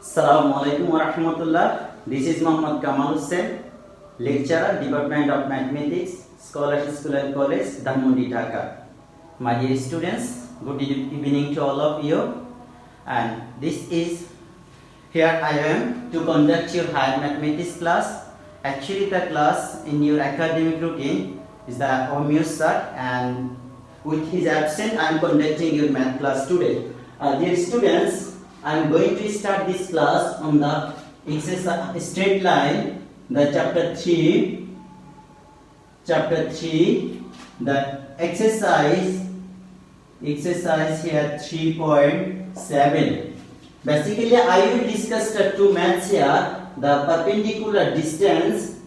Assalamualaikum warahmatullah. This is Muhammad Kamal Hussain, lecturer, Department of Mathematics, Scholarship School and College, Dhanmondi, Dhaka. My dear students, good evening to all of you. And this is here I am to conduct your higher mathematics class. Actually, the class in your academic routine is the Omyo sir, and with his absence, I am conducting your math class today. Dear students, I am going to start this class on the exercise straight line, the chapter 3, the exercise here 3.7. Basically, I will discuss the two maths here, the perpendicular distance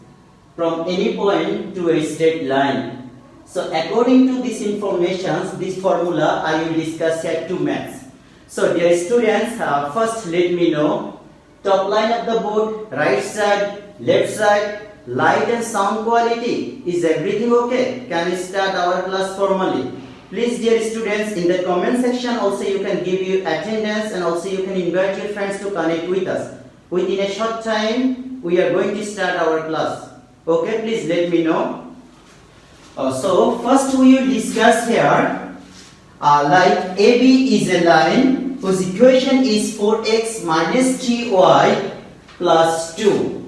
from any point to a straight line. So, according to this information, this formula, I will discuss here two maths. So, dear students, first let me know top line of the board, right side, left side, light and sound quality. Is everything okay? Can we start our class formally? Please, dear students, in the comment section also you can give your attendance, and also you can invite your friends to connect with us. Within a short time, we are going to start our class. Okay, please let me know. So, first we will discuss here. Like AB is a line whose equation is 4x minus 3y plus 2.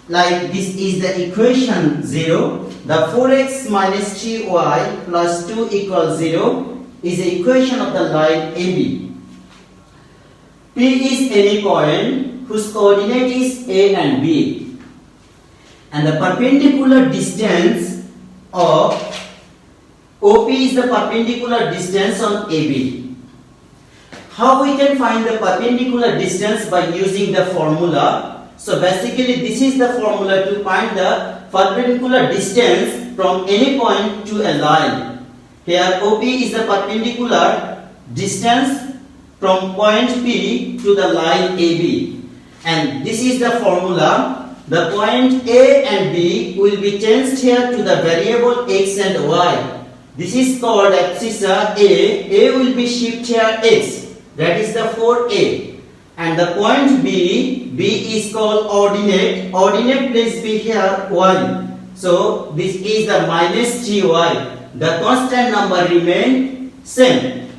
Like this is the equation 0. The 4x minus 3y plus 2 equals 0 is the equation of the line AB. P is any point whose coordinate is A and B. And the perpendicular distance of OP is the perpendicular distance on AB. How we can find the perpendicular distance? By using the formula. So basically this is the formula to find the perpendicular distance from any point to a line. Here OP is the perpendicular distance from point P to the line AB. And this is the formula. The point A and B will be changed here to the variable x and y. This is called abscissa A. A will be shifted here x. That is the 4A. And the point B. B is called ordinate. Ordinate place be here 1. So this is the minus 3y. The constant number remain same.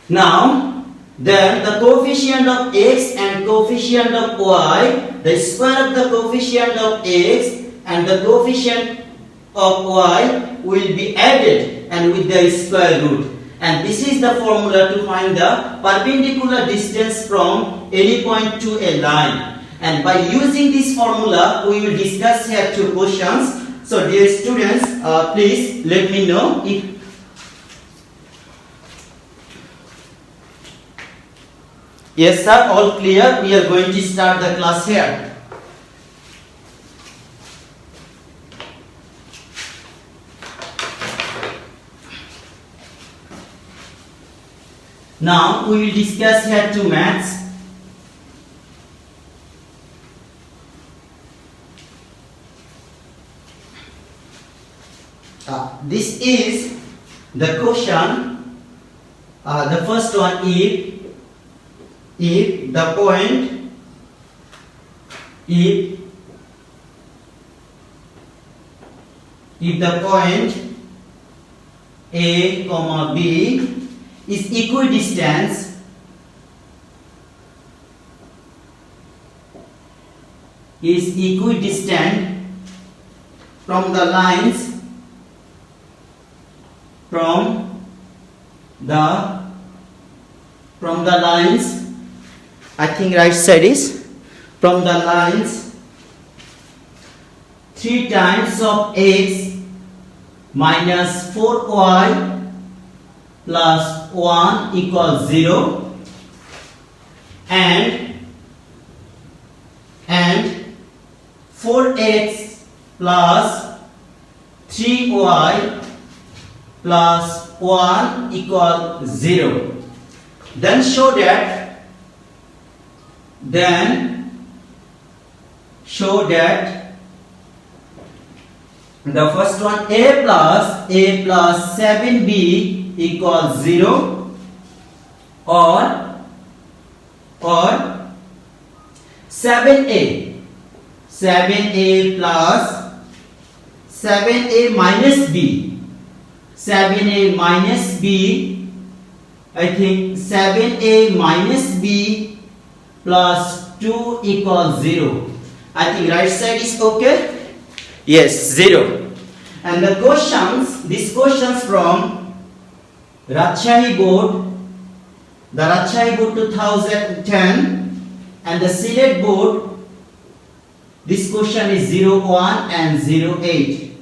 Now then the coefficient of x and coefficient of y. The square of the coefficient of x and the coefficient of y will be added, and with the square root. And this is the formula to find the perpendicular distance from any point to a line. And by using this formula, we will discuss here two questions. So, dear students, please let me know if yes, sir, all clear. We are going to start the class here. Now we will discuss here two maths. This is the question. The first one, if the point A, B is equidistant from the lines I think right side is from the lines 3 times of x minus 4y plus 1 equals 0 and 4x plus 3y plus 1 equals 0. Then show that the first one a plus 7b equals 0, or 7a plus 7a minus b, 7a minus b, I think 7a minus b plus 2 equals 0. I think right side is okay? Yes, 0. And the questions, these questions from Rajshahi board, the Rajshahi board 2010 and the Sylhet board, this question is 01 and 08.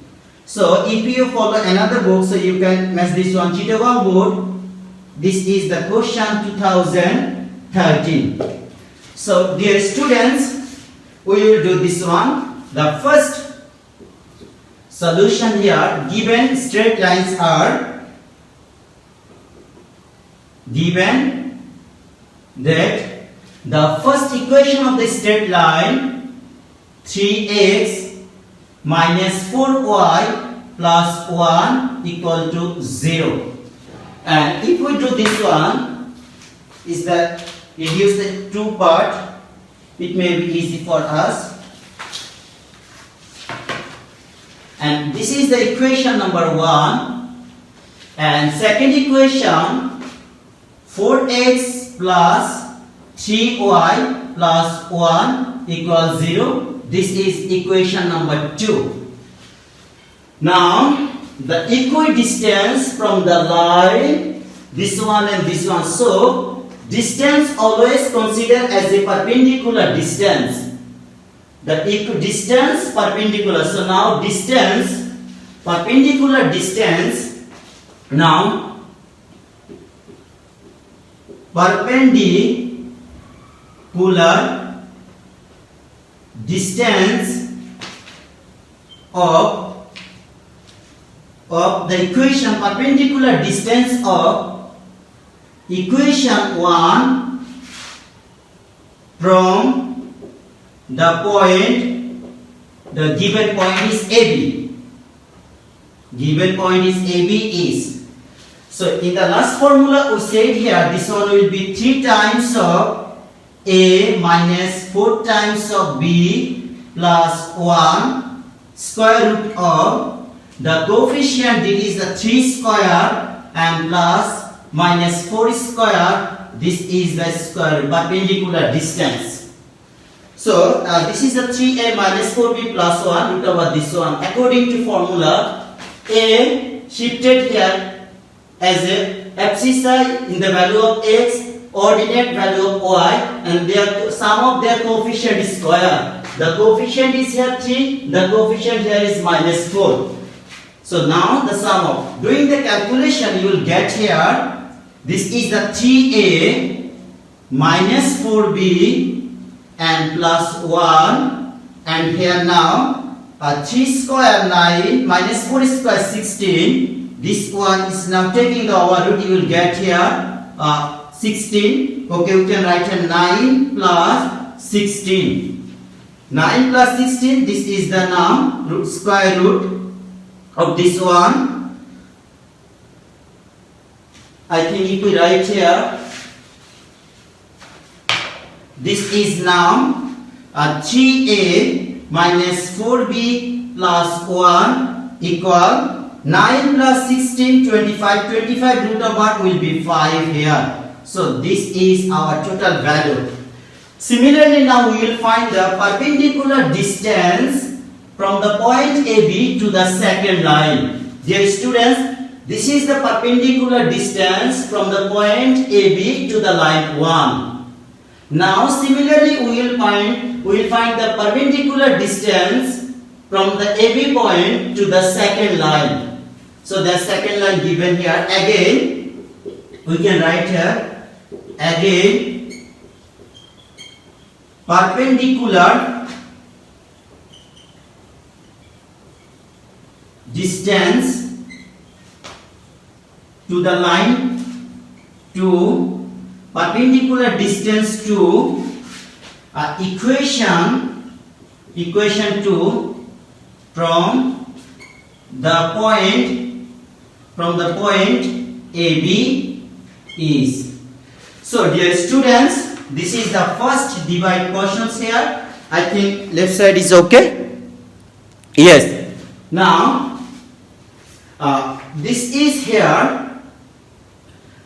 So if you follow another book, so you can match this one, Chittagong board, this is the question 2013. So dear students, we will do this one. The first solution here, given straight lines are given that the first equation of the straight line 3x minus 4y plus 1 equal to 0. And if we do this one, is that reduce the two part, it may be easy for us. And this is the equation number 1. And second equation, 4x plus 3y plus 1 equals 0. This is equation number 2. Now, the equidistance from the line, this one and this one. So, distance always considered as a perpendicular distance. The equidistance perpendicular. So now distance, perpendicular distance. Now perpendicular distance of the equation, perpendicular distance of equation 1 from the point, the given point is AB. Given point is AB is. So in the last formula we said here, this one will be 3 times of A minus 4 times of B plus 1 square root of the coefficient, it is the 3 square and plus minus 4 square, this is the square perpendicular distance. So this is the 3a minus 4b plus 1 root over this one. According to formula, a shifted here as a abscissa in the value of x, ordinate value of y, and their sum of their coefficient is square. The coefficient is here 3, the coefficient here is minus 4. So now the sum of, doing the calculation you will get here, this is the 3a minus 4b and plus 1, and here now 3 square 9 minus 4 square 16. This one is now taking the over root, you will get here 16. Okay, we can write a 9 plus 16. 9 plus 16, this is the now square root of this one. I think if we write here, this is now 3a minus 4b plus 1 equal 9 plus 16, 25. 25 root of what will be 5 here. So this is our total value. Similarly, now we will find the perpendicular distance from the point AB to the second line. Dear students, this is the perpendicular distance from the point AB to the line 1. Now similarly we will find the perpendicular distance from the AB point to the second line. So the second line given here, again we can write here, again perpendicular distance to the line to perpendicular distance to equation 2 from the point AB is. So dear students, this is the first divide questions here. I think left side is okay. Yes. Now, this is here.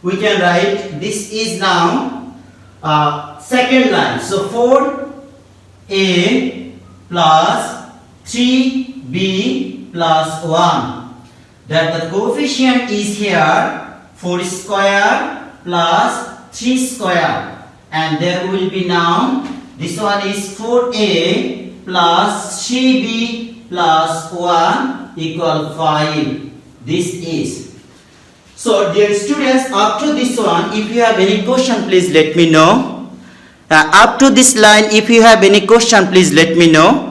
We can write this is now second line. So 4a plus 3b plus 1. That the coefficient is here 4 square plus 3 square. And there will be now, this one is 4a plus 3b plus 1 equal 5. This is. So dear students, up to this one, if you have any question, please let me know. Up to this line, if you have any question, please let me know.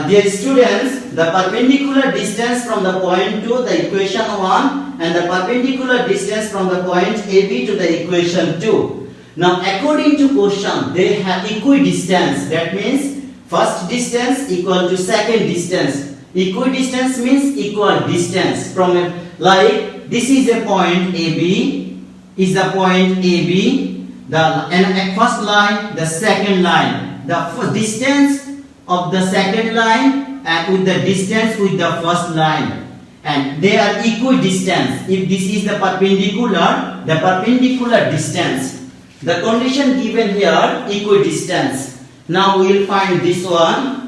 Dear students, the perpendicular distance from the point to the equation 1 and the perpendicular distance from the point AB to the equation 2. Now according to question, they have equidistance. That means first distance equal to second distance. Equidistance means equal distance from a, like this is a point AB, is the point AB, and first line, the second line. The first distance of the second line and with the distance with the first line, and they are equidistant. If this is the perpendicular distance, the condition given here equidistance. Now we will find this one.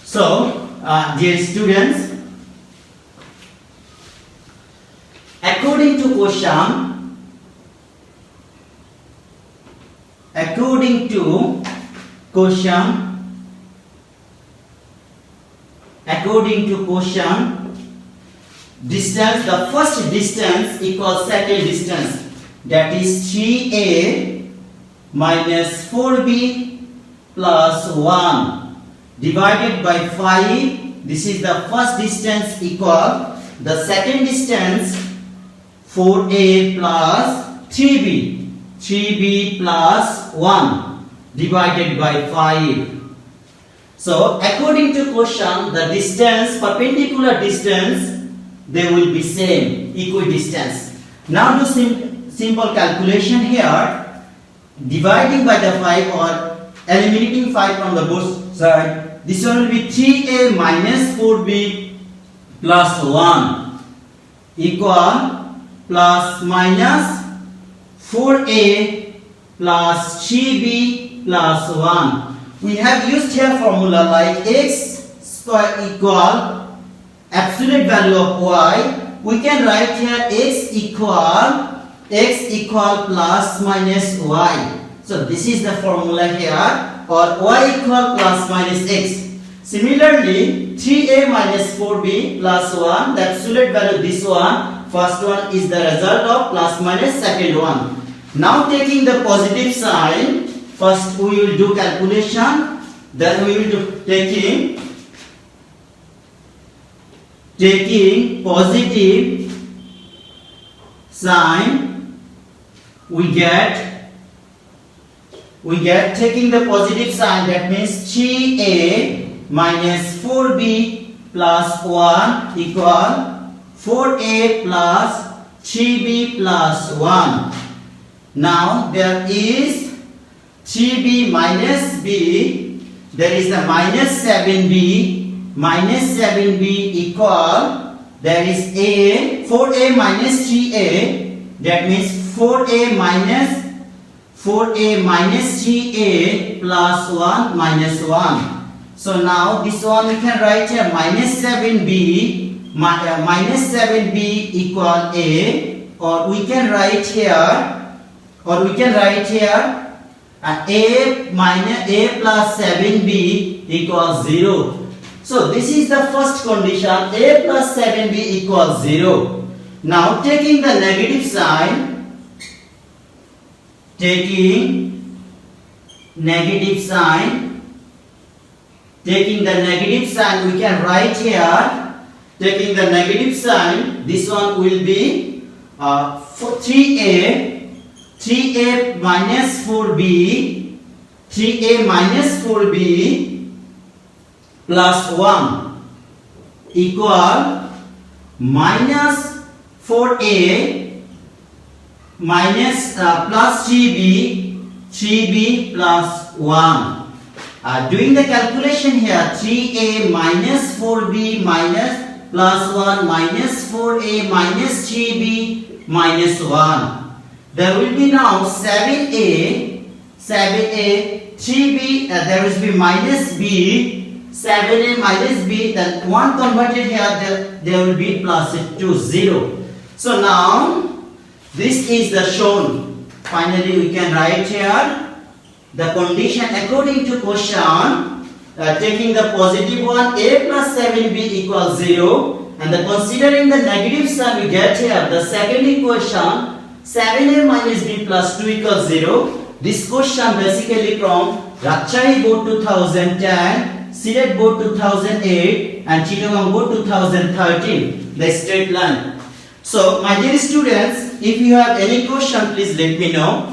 So dear students, according to question, distance, the first distance equals second distance, that is 3a minus 4b plus 1 divided by 5. This is the first distance equal the second distance 4a plus 3b plus 1 divided by 5. So according to question, the distance, perpendicular distance, they will be same, equidistance. Now do simple calculation here. Dividing by the 5 or eliminating 5 from the both side, this one will be 3a minus 4b plus 1 equal plus minus 4a plus 3b plus 1. We have used here formula like x square equal absolute value of y. We can write here x equal plus minus y. So this is the formula here, or y equal plus minus x. Similarly, 3a minus 4b plus 1, the absolute value this one, first one is the result of plus minus second one. Now taking the positive sign, first we will do calculation, then we will do taking positive sign, we get taking the positive sign, that means 3a minus 4b plus 1 equal 4a plus 3b plus 1. Now there is 3b minus b, there is the minus 7b equal, there is 4a minus 3a, that means 4a minus 3a plus 1 minus 1. So now this one we can write here minus 7b equal a, or we can write here a plus 7b equals 0. So this is the first condition, a plus 7b equals 0. Now taking the negative sign, taking the negative sign, we can write here, taking the negative sign, this one will be 3a minus 4b 3a minus 4b plus 1 equal minus 4a minus plus 3b plus 1. Doing the calculation here, 3a minus 4b minus plus 1 minus 4a minus 3b minus 1. There will be now 7a, 3b, there will be minus b, 7a minus b, then 1 converted here, there will be plus 2, 0. So now, this is the shown. Finally, we can write here the condition according to question, taking the positive one, a plus 7b equals 0, and considering the negative sign, we get here the second equation, 7a minus b plus 2 equals 0. This question basically from Rajshahi Board 2010, Sylhet Board 2008, and Chittagong Board 2013, the straight line. So, my dear students, if you have any question, please let me know.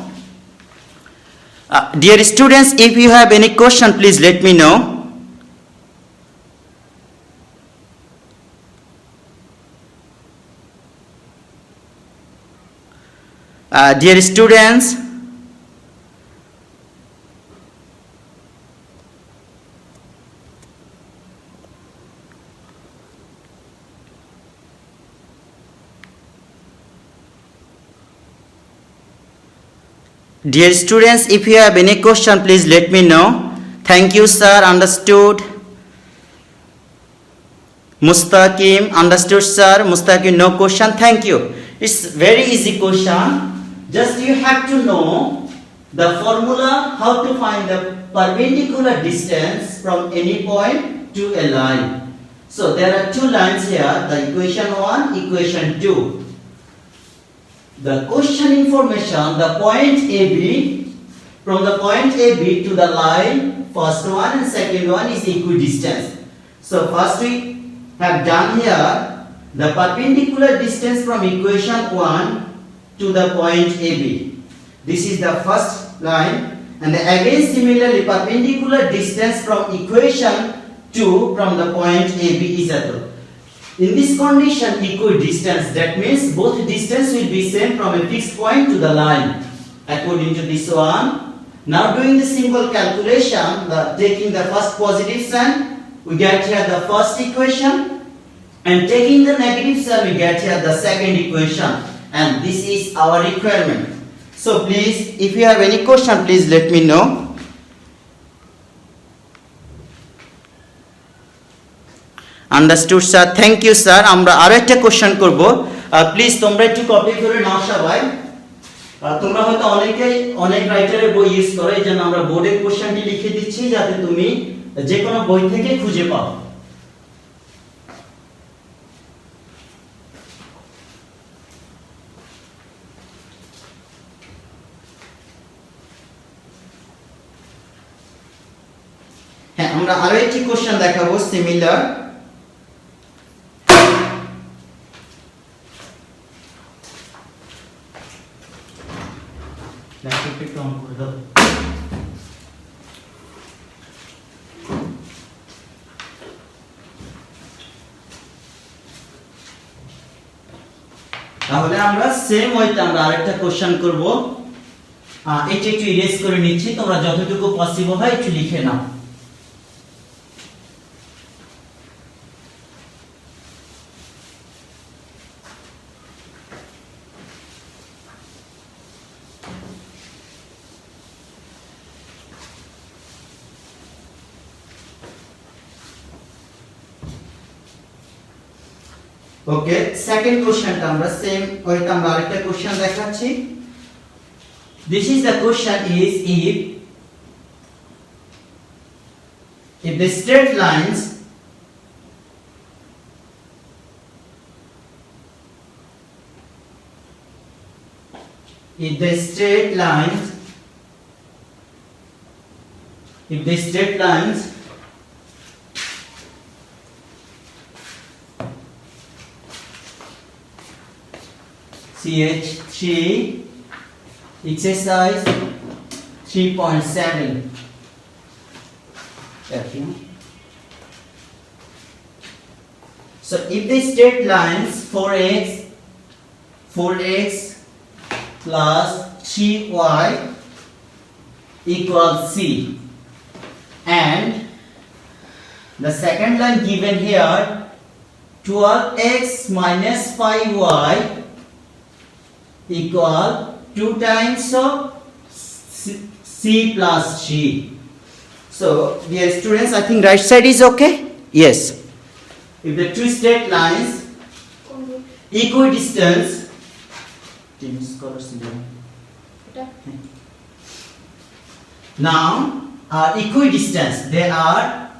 Dear students, if you have any question, please let me know. Dear students, if you have any question, please let me know. Thank you, sir. Understood. Mustaqim, understood, sir. Mustaqim, no question. Thank you. It's very easy question. Just you have to know the formula how to find the perpendicular distance from any point to a line. So there are two lines here, the equation 1, equation 2. The question information, the point AB, from the point AB to the line, first one and second one is equidistant. So first we have done here the perpendicular distance from equation 1 to the point AB. This is the first line, and again similarly perpendicular distance from equation 2 from the point AB is equal. In this condition, equidistance, that means both distance will be same from a fixed point to the line. According to this one, now doing the simple calculation, taking the first positive sign, we get here the first equation, and taking the negative sign, we get here the second equation, and this is our requirement. So please, if you have any question, please let me know. Understood, sir. Thank you, sir. আমরা আরো একটা question করব। Please তোমরা একটু copy করে নাও সবাই। তোমরা হয়তো অনেক রাইটারের বই ইউজ করো, এই জন্য আমরা বোর্ডে কোশ্চেনটি লিখে দিচ্ছি যাতে তুমি যে কোনো বই থেকে খুঁজে পাও। হ্যাঁ, আমরা আরো একটি কোশ্চেন দেখাবো সিমিলার। তাহলে আমরা সেম ওয়েতে আমরা আরেকটা কোশ্চেন করব। এটা একটু ইরেজ করে নিচ্ছি, তোমরা যতটুকু পসিবল হয় একটু লিখে নাও। ওকে, সেকেন্ড কোশ্চেনটা আমরা সেম ওইটা আমরা আরেকটা কোশ্চেন দেখাচ্ছি। This is the question is if the straight lines CH3 exercise 3.7 F, you know. So if the straight lines 4x plus 3y equals C, and the second line given here 12x minus 5y equal 2 times of C plus 3. So dear students, I think right side is okay? Yes. If the two straight lines equidistance, now are equidistant, they are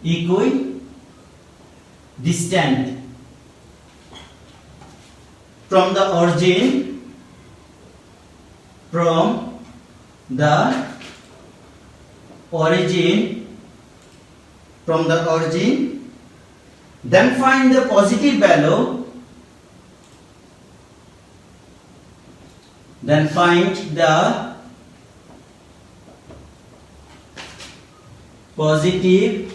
equidistant from the origin, then find the positive value, then find the positive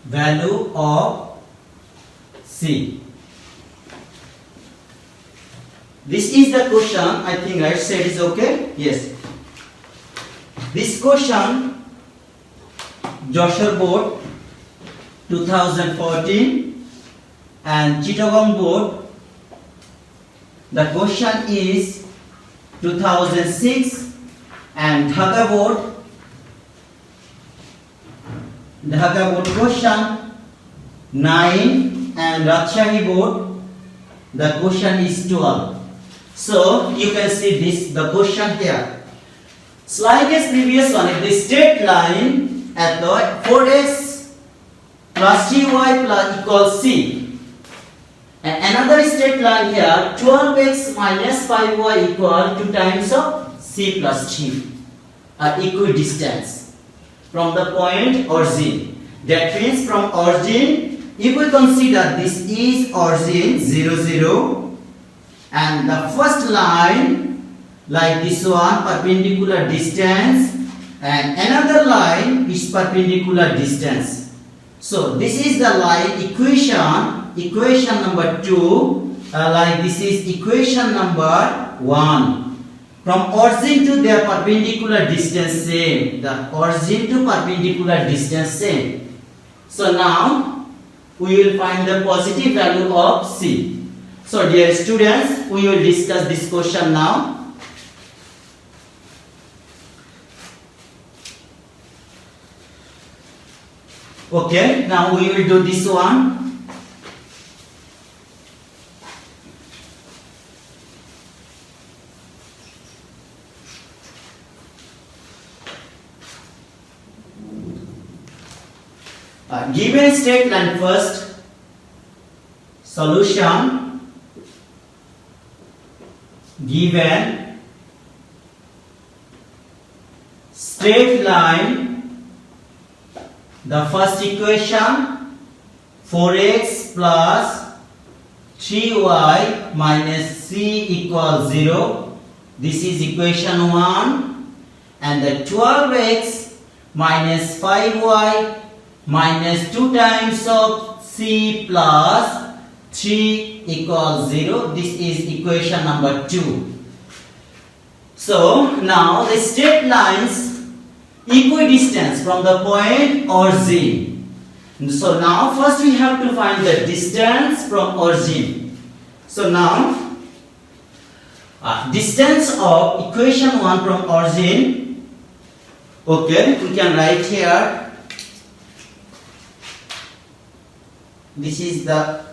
value of C. This is the question. I think right side is okay? Yes. This question, Joshua Board 2014 and Chittagong Board, the question is 2006, and Dhaka Board question 9, and Rajshahi Board the question is 12. So you can see this, the question here. So like as previous one, if the straight line at the 4x plus 3y plus equals C, and another straight line here 12x minus 5y equal 2 times of C plus 3 are equidistant from the point origin. That means from origin, if we consider this is origin 0 0, and the first line like this one perpendicular distance, and another line is perpendicular distance. So this is the line equation number 2, like this is equation number 1. From origin to their perpendicular distance same, the origin to perpendicular distance same. So now we will find the positive value of C. So dear students, we will discuss this question now. Okay, now we will do this one. Given straight line first, solution, given straight line, the first equation 4x plus 3y minus C equals 0, this is equation 1, and the 12x minus 5y minus 2 times of C plus 3 equals 0. This is equation number 2. So now the straight lines equidistance from the point origin. So now first we have to find the distance from origin. So now distance of equation 1 from origin. Okay, we can write here. This is the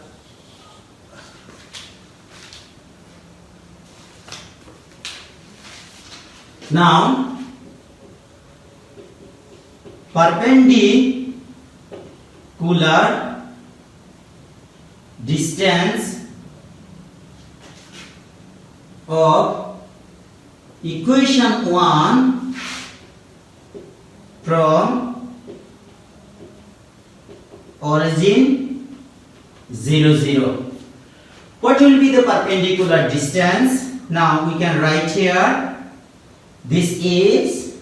now perpendicular distance of equation 1 from origin 0 0. What will be the perpendicular distance? Now we can write here, this is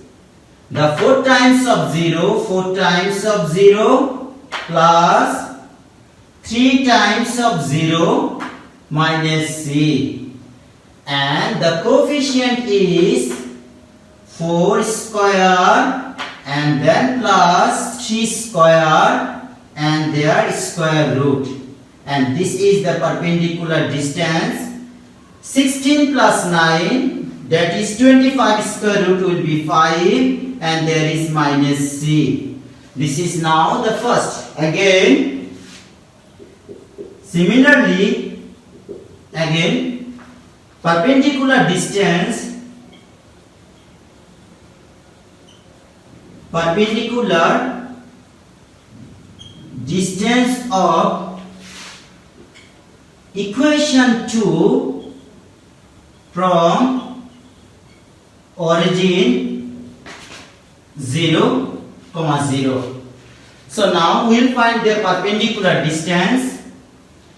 the 4 times of 0, 4 times of 0 plus 3 times of 0 minus c, and the coefficient is 4 square and then plus 3 square and their square root, and this is the perpendicular distance. 16 plus 9, that is 25, square root will be 5 and there is minus c. This is now the first. Again, similarly, again, perpendicular distance of equation 2 from origin 0, 0. So now we will find the perpendicular distance.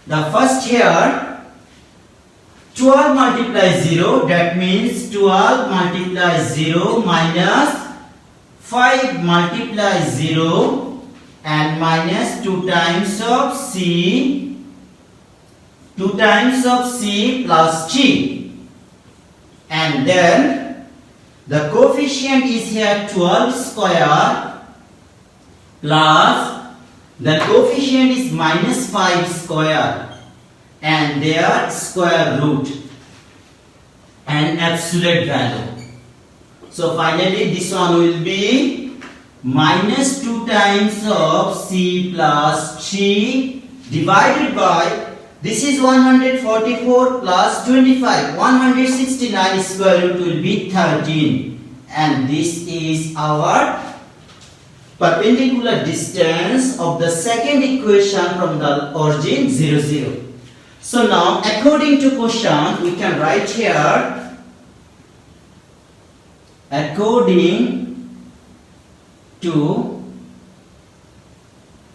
The first here, 12 multiplies 0, that means 12 multiplies 0 minus 5 multiplies 0 and minus 2 times of c, 2 times of c plus g. And then the coefficient is here 12 square plus the coefficient is minus 5 square and their square root and absolute value. So finally this one will be minus 2 times of c plus g divided by, this is 144 plus 25, 169 square root will be 13, and this is our perpendicular distance of the second equation from the origin 0, 0. So now according to question we can write here, according to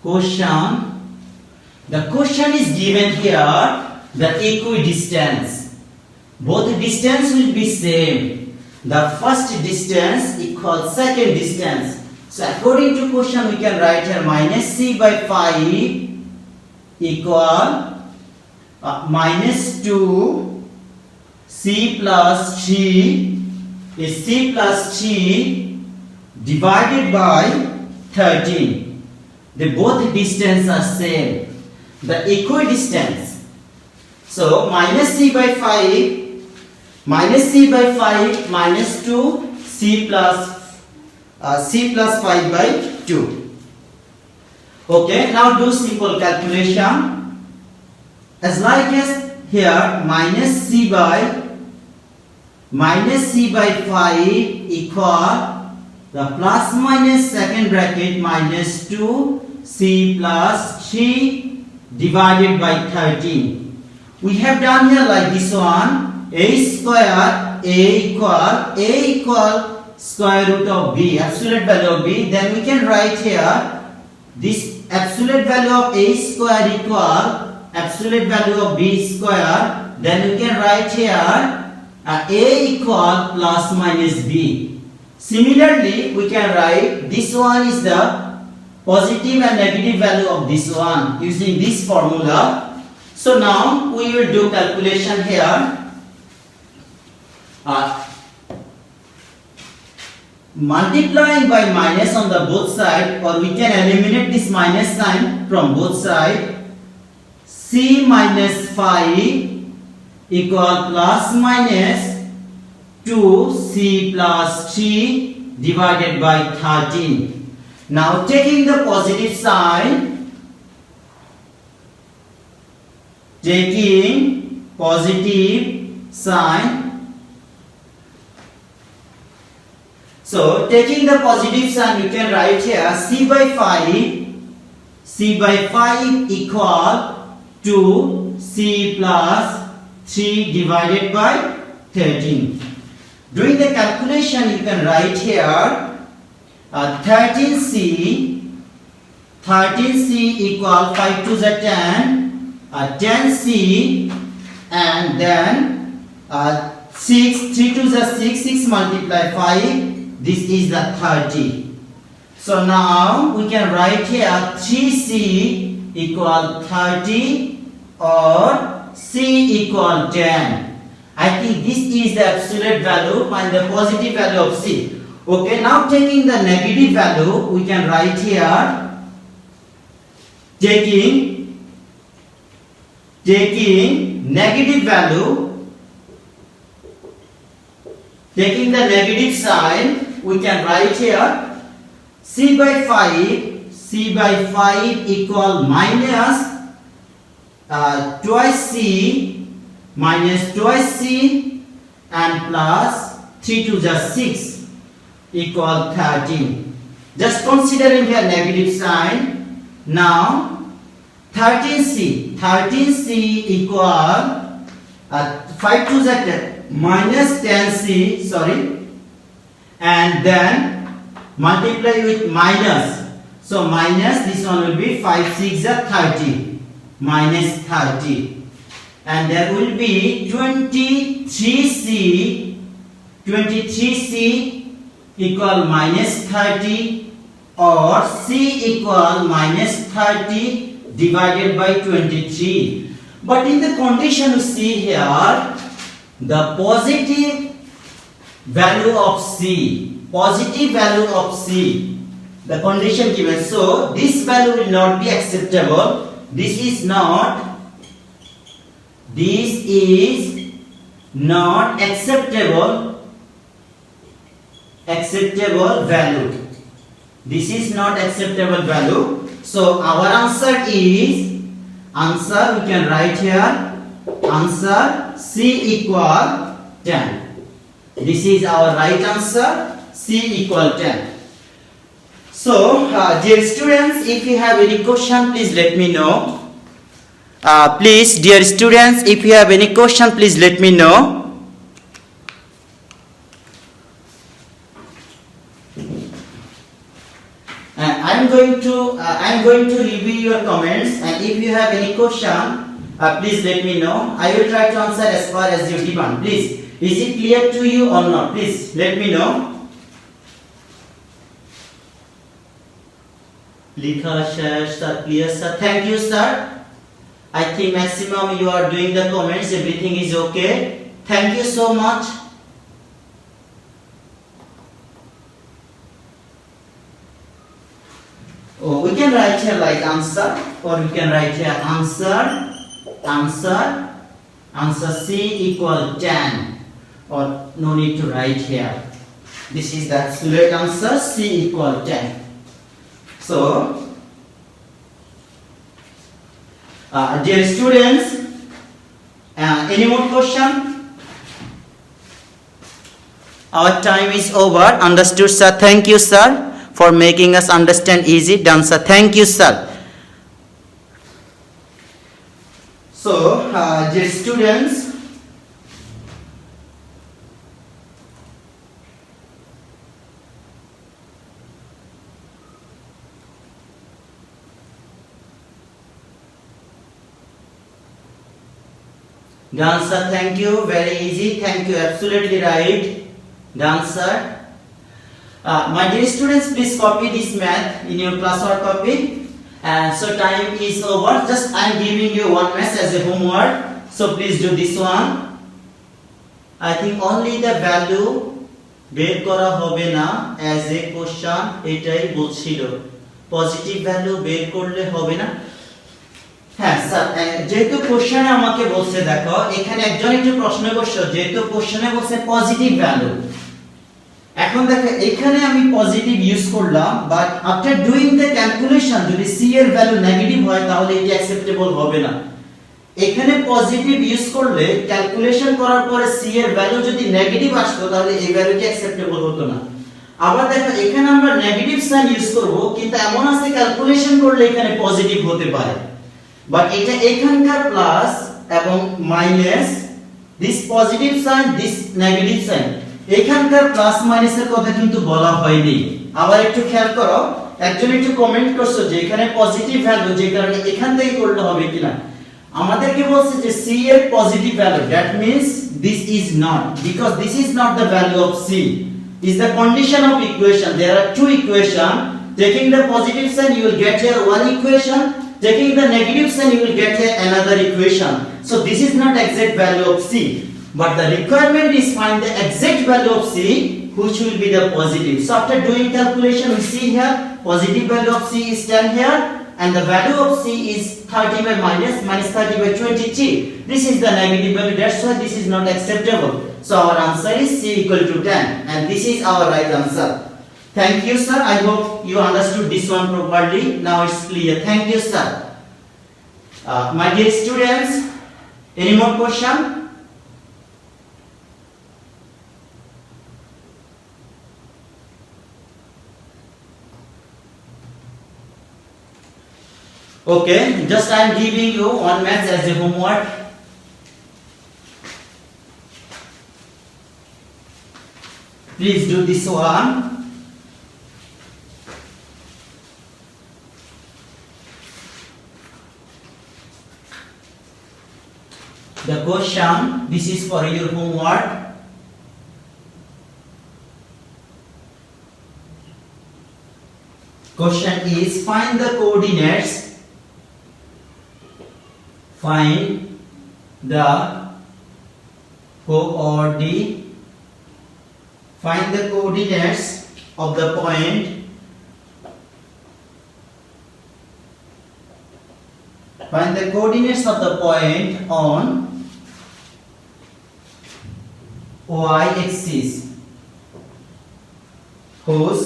question, the question is given here the equidistance. Both distance will be same. The first distance equals second distance. So according to question we can write here minus c by 5 equal minus 2 c plus 3 is c plus 3 divided by 13. The both distance are same. The equidistance. So minus c by 5 minus 2 c plus 5 by 2. Okay, now do simple calculation. As like as here minus c by 5 equal the plus minus second bracket minus 2 c plus 3 divided by 13. We have done here like this one, a square a equal square root of b, absolute value of b. Then we can write here this absolute value of a square equal absolute value of b square. Then we can write here a equal plus minus b. Similarly, we can write this one is the positive and negative value of this one using this formula. So now we will do calculation here. Multiplying by minus on the both side, or we can eliminate this minus sign from both side. C minus 5 equal plus minus 2c plus 3 divided by 13. Now taking the positive sign, so taking the positive sign you can write here c by 5 equal to c plus 3 divided by 13. Doing the calculation you can write here 13c equal 5 to the 10, 10c and then 6, 3 2 is 6, 6 multiply 5, this is the 30. So now we can write here 3C equal 30 or C equal 10. I think this is the absolute value and the positive value of C. Okay, now taking the negative value, we can write here taking negative value, taking the negative sign, we can write here C by 5 equal minus twice C minus twice C and plus 3 to the 6 equal 13. Just considering here negative sign. Now 13C equal 5 to the minus 10C, sorry, and then multiply with minus. So minus, this one will be 5 6 30 minus 30, and there will be 23C equal minus 30 or C equal minus 30 divided by 23. But in the condition you see here, the positive value of C, the condition given, so this value will not be acceptable. This is not acceptable value. This is not acceptable value. So our answer is, we can write here answer C equal 10. This is our right answer, C equal 10. So dear students, if you have any question, please let me know. Please, dear students, if you have any question, please let me know. I'm going to review your comments, and if you have any question, please let me know. I will try to answer as far as you demand. Please, is it clear to you or not? Please let me know. Likha sir, clear sir. Thank you sir. I think maximum you are doing the comments. Everything is okay. Thank you so much. Oh, we can write here like answer, or we can write here answer C equal 10, or no need to write here. This is the absolute answer, C equal 10. So, dear students, any more question? Our time is over. Understood, sir? Thank you, sir, for making us understand easy. Done, sir. Thank you, sir. So, dear students, done, sir. Thank you. Very easy. Thank you. Absolutely right. Done, sir. My dear students, please copy this math in your classwork copy. And so time is over. Just I am giving you one math as a homework. So please do this one. I think only the value বের করা হবে না as a question, এটাই বলছিল। Positive value বের করলে হবে না। হ্যাঁ স্যার, যেহেতু কোশ্চেনে আমাকে বলছে, দেখো এখানে একজন একটু প্রশ্ন করছো, যেহেতু কোশ্চেনে বলছে পজিটিভ ভ্যালু, এখন দেখো এখানে আমি পজিটিভ ইউজ করলাম, but after doing the calculation যদি সি এর ভ্যালু নেগেটিভ হয় তাহলে এটি অ্যাকসেপ্টেবল হবে না। এখানে পজিটিভ ইউজ করলে ক্যালকুলেশন করার পরে সি এর ভ্যালু যদি নেগেটিভ আসতো তাহলে এই ভ্যালুটি অ্যাকসেপ্টেবল হতো না। আবার দেখো এখানে আমরা নেগেটিভ সাইন ইউজ করব, কিন্তু এমন আছে ক্যালকুলেশন করলে এখানে পজিটিভ হতে পারে, বাট এটা এখানকার প্লাস এবং minus, this positive sign this negative sign, এখানকার প্লাস মাইনাসের কথা কিন্তু বলা হয়নি। আবার একটু খেয়াল করো, একজন একটু কমেন্ট করছো যে এখানে পজিটিভ ভ্যালু, যে কারণে এখান থেকে করলে হবে কিনা। আমাদেরকে বলছে যে c এর positive value, that means this is not, because this is not the value of c, is the condition of equation. There are two equation. Taking the positive sign you will get here one equation, taking the negative sign you will get here another equation. So this is not exact value of c, but the requirement is find the exact value of c which will be the positive. So after doing calculation we see here positive value of c is 10 here, and the value of c is 30 by minus 30 by 23. This is the negative value, that's why this is not acceptable. So our answer is c equal to 10, and this is our right answer. Thank you sir, I hope you understood this one properly. Now it's clear. Thank you sir. My dear students, any more question? Okay, just I am giving you one maths as a homework. Please do this one. The question, this is for your homework. Question is find the coordinates. Find the coordinates of the point on y-axis whose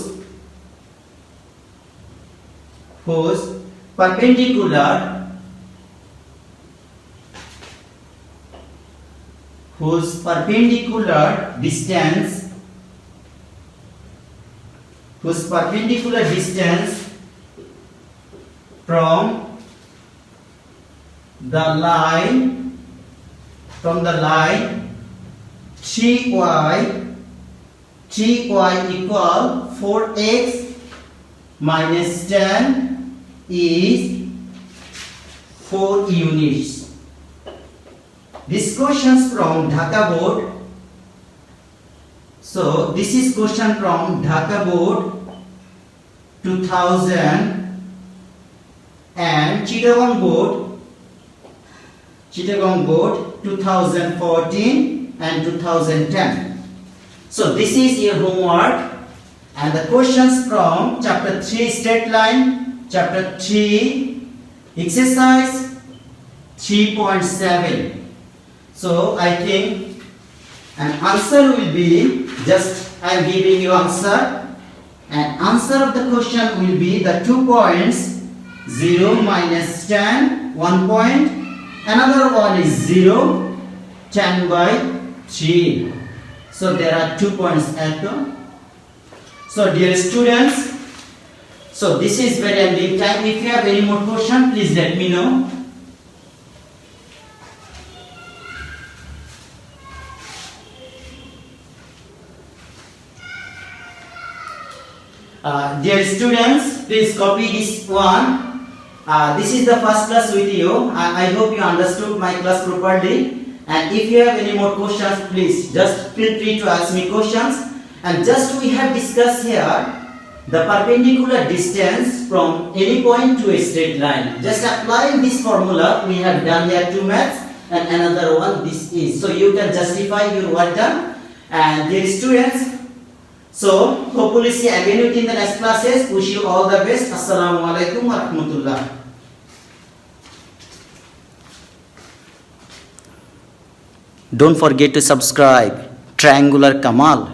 perpendicular distance from the line 3y equal 4x minus 10 is 4 units. This questions from Dhaka board. So this is question from Dhaka board 2000 and Chittagong board 2014 and 2010. So this is your homework, and the questions from chapter 3 straight line, chapter 3 exercise 3.7. So I think an answer will be, just I am giving you answer, and answer of the question will be the 2 points 0 minus 10 1 point, another one is 0 10 by 3. So there are 2 points at the. So dear students, so this is very ending time. If you have any more question, please let me know. Dear students, please copy this one. This is the first class with you. I hope you understood my class properly. And if you have any more questions, please just feel free to ask me questions. And just we have discussed here the perpendicular distance from any point to a straight line. Just applying this formula, we have done here 2 maths, and another one this is. So you can justify your work done. And dear students, so hopefully see again with in the next classes. Wish you all the best. Assalamu alaikum wa rahmatullah. Don't forget to subscribe Triangular Kamal.